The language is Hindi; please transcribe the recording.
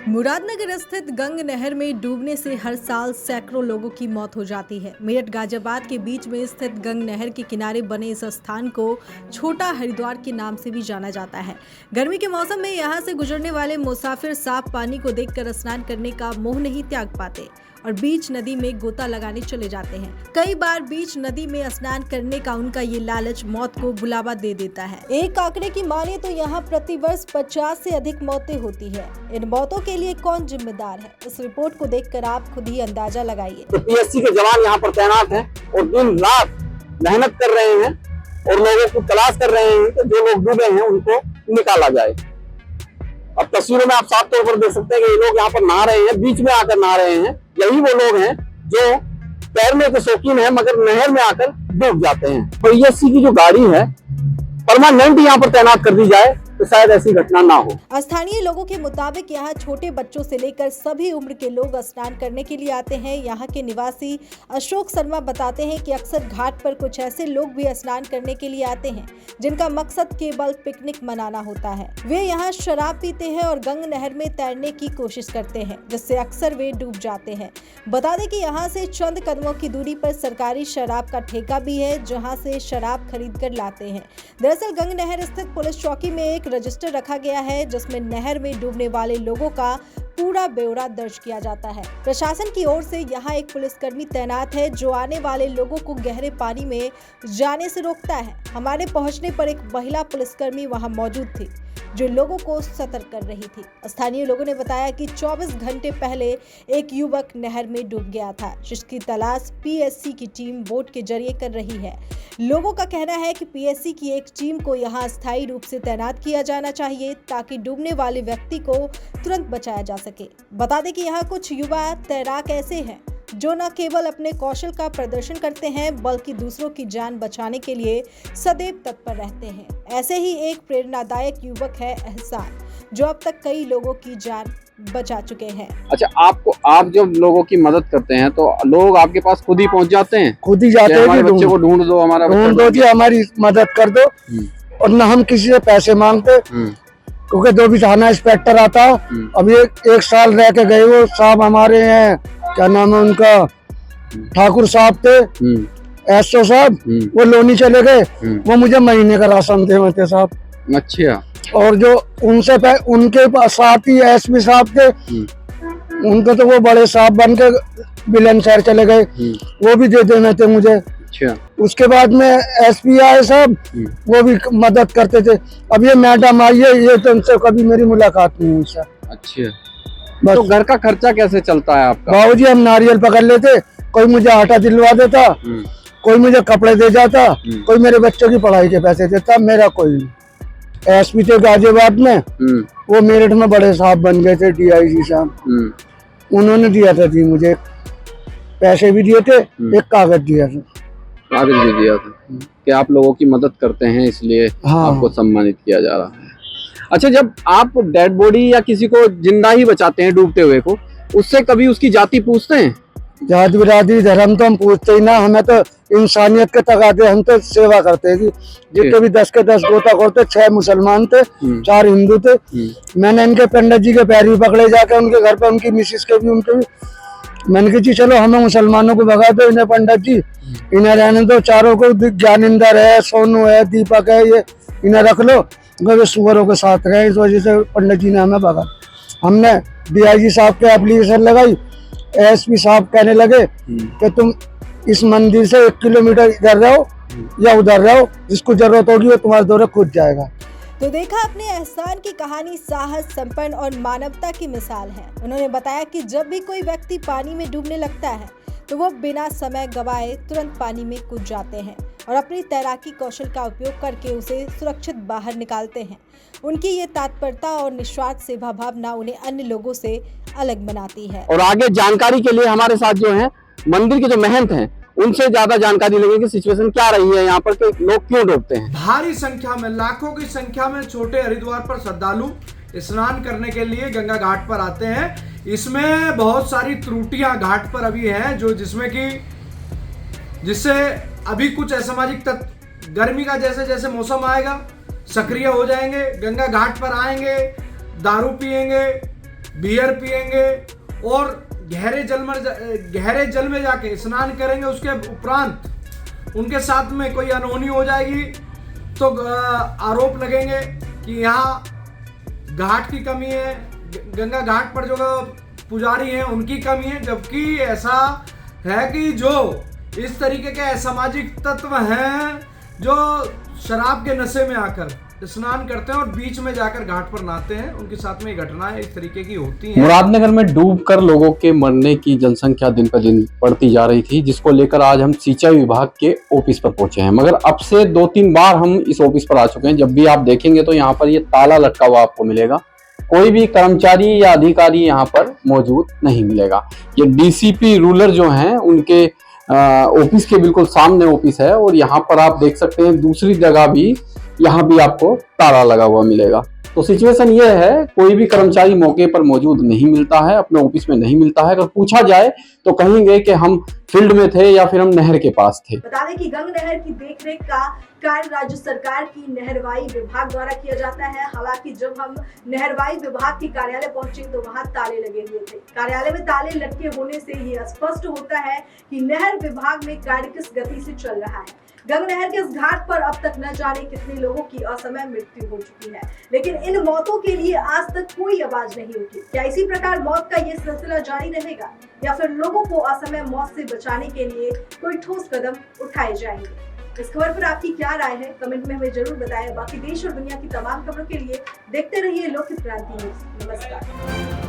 मुरादनगर स्थित गंग नहर में डूबने से हर साल सैकड़ों लोगों की मौत हो जाती है। मेरठ गाजियाबाद के बीच में स्थित गंग नहर के किनारे बने इस स्थान को छोटा हरिद्वार के नाम से भी जाना जाता है। गर्मी के मौसम में यहाँ से गुजरने वाले मुसाफिर साफ पानी को देखकर स्नान करने का मोह नहीं त्याग पाते और बीच नदी में गोता लगाने चले जाते हैं। कई बार बीच नदी में स्नान करने का उनका ये लालच मौत को बुलावा दे देता है। एक आंकड़े की माने तो यहाँ प्रतिवर्ष 50 से अधिक मौतें होती है। इन मौतों के लिए कौन जिम्मेदार है, इस रिपोर्ट को देखकर आप खुद ही अंदाजा लगाइए। तो पीएससी के जवान यहाँ पर तैनात हैं और दिन रात मेहनत कर रहे हैं और लोगों को तलाश कर रहे हैं कि जो लोग डूबे हैं उनको निकाला जाए। अब तस्वीरों में आप साफ तौर पर देख सकते हैं कि ये लोग यहाँ पर नहा रहे हैं, बीच में आकर नहा रहे हैं। यही वो लोग हैं जो तैरने के शौकीन हैं मगर नहर में आकर डूब जाते हैं। पीएससी की जो गाड़ी है परमानेंट यहाँ पर तैनात कर दी जाए तो शायद ऐसी घटना ना हो। स्थानीय लोगों के मुताबिक यहाँ छोटे बच्चों से लेकर सभी उम्र के लोग स्नान करने के लिए आते हैं। यहाँ के निवासी अशोक शर्मा बताते हैं कि अक्सर घाट पर कुछ ऐसे लोग भी स्नान करने के लिए आते हैं जिनका मकसद केवल पिकनिक मनाना होता है। वे यहाँ शराब पीते हैं और गंग नहर में तैरने की कोशिश करते हैं, जिससे अक्सर वे डूब जाते हैं। बता दें कि यहाँ से चंद कदमों की दूरी पर सरकारी शराब का ठेका भी है, जहाँ से शराब खरीद कर लाते हैं। दरअसल गंग नहर स्थित पुलिस चौकी में एक रजिस्टर रखा गया है जिसमें नहर में डूबने वाले लोगों का पूरा ब्यौरा दर्ज किया जाता है। प्रशासन की ओर से यहाँ एक पुलिसकर्मी तैनात है जो आने वाले लोगों को गहरे पानी में जाने से रोकता है। हमारे पहुंचने पर एक महिला पुलिसकर्मी वहां मौजूद थी जो लोगों को सतर्क कर रही थी। स्थानीय लोगों ने बताया कि 24 घंटे पहले एक युवक नहर में डूब गया था, जिसकी तलाश पीएससी की टीम बोट के जरिए कर रही है। लोगों का कहना है कि पीएससी की एक टीम को यहां अस्थायी रूप से तैनात किया जाना चाहिए ताकि डूबने वाले व्यक्ति को तुरंत बचाया जा सके। बता दें कि यहाँ कुछ युवा तैराक ऐसे हैं जो न केवल अपने कौशल का प्रदर्शन करते हैं बल्कि दूसरों की जान बचाने के लिए सदैव तत्पर रहते हैं। ऐसे ही एक प्रेरणादायक युवक है एहसान, जो अब तक कई लोगों की जान बचा चुके हैं। अच्छा, आप जब लोगों की मदद करते हैं तो लोग आपके पास खुद ही पहुंच जाते हैं? खुद ही जाते हैं, हमारे बच्चे को ढूंढ दो, हमारा ढूंढ दो जी, हमारी मदद कर दो। और न हम किसी से पैसे मांगते, क्योंकि जो भी थाना इंस्पेक्टर आता अभी एक साल रह के गए, वो साहब हमारे हैं, क्या नाम है उनका, ठाकुर साहब थे, एसओ साहब, वो लोनी चले गए। वो मुझे महीने का राशन देते साहब। अच्छा। और जो उनके साथ ही एसपी साहब थे, उनके तो वो बड़े साहब बन के बुलंदशहर चले गए, वो भी दे देने थे मुझे। अच्छा। उसके बाद में एसपी आए साहब, वो भी मदद करते थे। अब ये मैडम आई है, ये तो उनसे कभी मेरी मुलाकात नहीं हुई सर। अच्छा, तो घर का खर्चा कैसे चलता है आपका? बाबूजी हम नारियल पकड़ लेते, कोई मुझे आटा दिलवा देता, कोई मुझे कपड़े दे जाता, कोई मेरे बच्चों की पढ़ाई के पैसे देता, मेरा कोई नहीं। एसपी थे गाजियाबाद में, वो मेरठ में बड़े साहब बन गए थे, डीआईजी साहब, उन्होंने दिया था जी, मुझे पैसे भी दिए थे, एक कागज दिया था। कागज भी दिया था कि आप लोगों की मदद करते हैं, इसलिए आपको सम्मानित किया जा रहा है। अच्छा, जब आप डेड बॉडी या किसी को जिंदा ही बचाते हैं डूबते हुए को, उससे कभी उसकी जाति पूछते हैं? जाति बिरादरी धर्म तो हम पूछते ही ना, हमें तो इंसानियत के तकाते, हम तो सेवा करते हैं। जितने भी 10 के 10 गोताखोर थे, 6 मुसलमान थे, 4 हिंदू थे। मैंने इनके पंडित जी के पैर भी पकड़े जाके उनके घर पे, उनकी मिसिस के भी, उनके भी। मैंने कहा जी चलो हमें मुसलमानों को भगा दो, इन्हें पंडित जी इन्हें रहने दो, चारों को, ज्ञानिंदर है, सोनू है, दीपक है, ये इन्हें रख लो, सुअरों के साथ रहे। इस वजह से पंडित जी ने हमें भगा। हमने डीआईजी साहब के एप्लीकेशन लगाई, एसपी साहब कहने लगे कि तुम इस मंदिर से 1 किलोमीटर इधर रहो या उधर रहो, जिसको जरूरत होगी वो तुम्हारे दौरे खुद जाएगा। तो देखा अपने एहसान की कहानी साहस, संपन्न और मानवता की मिसाल है। उन्होंने बताया कि जब भी कोई व्यक्ति पानी में डूबने लगता है तो वो बिना समय गवाए तुरंत पानी में कूद जाते हैं और अपनी तैराकी कौशल का उपयोग करके उसे सुरक्षित बाहर निकालते हैं। उनकी ये तत्परता और निस्वार्थ सेवा भावना उन्हें अन्य लोगों से अलग बनाती है। और आगे जानकारी के लिए हमारे साथ जो है मंदिर के जो महंत हैं, उनसे ज्यादा जानकारी लेंगे कि सिचुएशन क्या रही है यहाँ पर, कि लोग क्यों डूबते हैं। भारी संख्या में, लाखों की संख्या में छोटे हरिद्वार पर श्रद्धालु स्नान करने के लिए गंगा घाट पर आते हैं। इसमें बहुत सारी त्रुटियां घाट पर अभी हैं, जिससे अभी कुछ असामाजिक तत्व गर्मी का जैसे जैसे मौसम आएगा सक्रिय हो जाएंगे, गंगा घाट पर आएंगे, दारू पिएंगे, बियर पिएंगे और गहरे जल में जाके स्नान करेंगे, उसके उपरांत उनके साथ में कोई अनहोनी हो जाएगी तो आरोप लगेंगे कि यहाँ घाट की कमी है, गंगा घाट पर जो पुजारी हैं उनकी कमी है। जबकि ऐसा है कि जो इस तरीके के असामाजिक तत्व हैं जो शराब के नशे में आकर स्नान करते हैं और बीच में जाकर घाट पर नहाते हैं, उनके साथ में घटनाएं इस तरीके की होती हैं। मुरादनगर में डूबकर लोगों के मरने की जनसंख्या दिन पर दिन बढ़ती जा रही थी, जिसको लेकर आज हम सिंचाई विभाग के ऑफिस पर पहुंचे हैं। मगर अब से 2-3 बार हम इस ऑफिस पर आ चुके हैं। जब भी आप देखेंगे तो यहाँ पर ये ताला लटका हुआ आपको मिलेगा, कोई भी कर्मचारी या अधिकारी यहाँ पर मौजूद नहीं मिलेगा। ये डीसीपी रूरल जो हैं उनके ऑफिस के बिल्कुल सामने ऑफिस है और यहाँ पर आप देख सकते हैं दूसरी जगह भी यहाँ भी आपको ताला लगा हुआ मिलेगा। तो सिचुएशन ये है, कोई भी कर्मचारी मौके पर मौजूद नहीं मिलता है, अपने ऑफिस में नहीं मिलता है। अगर पूछा जाए तो कहेंगे कि हम फील्ड में थे या फिर हम नहर के पास थे। बता दें कि गंग नहर की देखरेख का कार्य राज्य सरकार की नहरवाई विभाग द्वारा किया जाता है। हालांकि जब हम नहरवाई विभाग के कार्यालय पहुंचे तो वहां ताले लगे हुए थे। कार्यालय में ताले लटके होने से ये स्पष्ट होता है कि नहर विभाग में कार्य किस गति से चल रहा है। गंग नहर के इस घाट पर अब तक न जाने कितने लोगों की असमय मृत्यु हो चुकी है, लेकिन इन मौतों के लिए आज तक कोई आवाज नहीं उठी। क्या इसी प्रकार मौत का ये सिलसिला जारी रहेगा या फिर लोगों को असमय मौत से बचाने के लिए कोई ठोस कदम उठाए जाएंगे? इस खबर पर आपकी क्या राय है, कमेंट में हमें जरूर बताएं। बाकी देश और दुनिया की तमाम खबरों के लिए देखते रहिए लोकहित क्रांति न्यूज़। नमस्कार।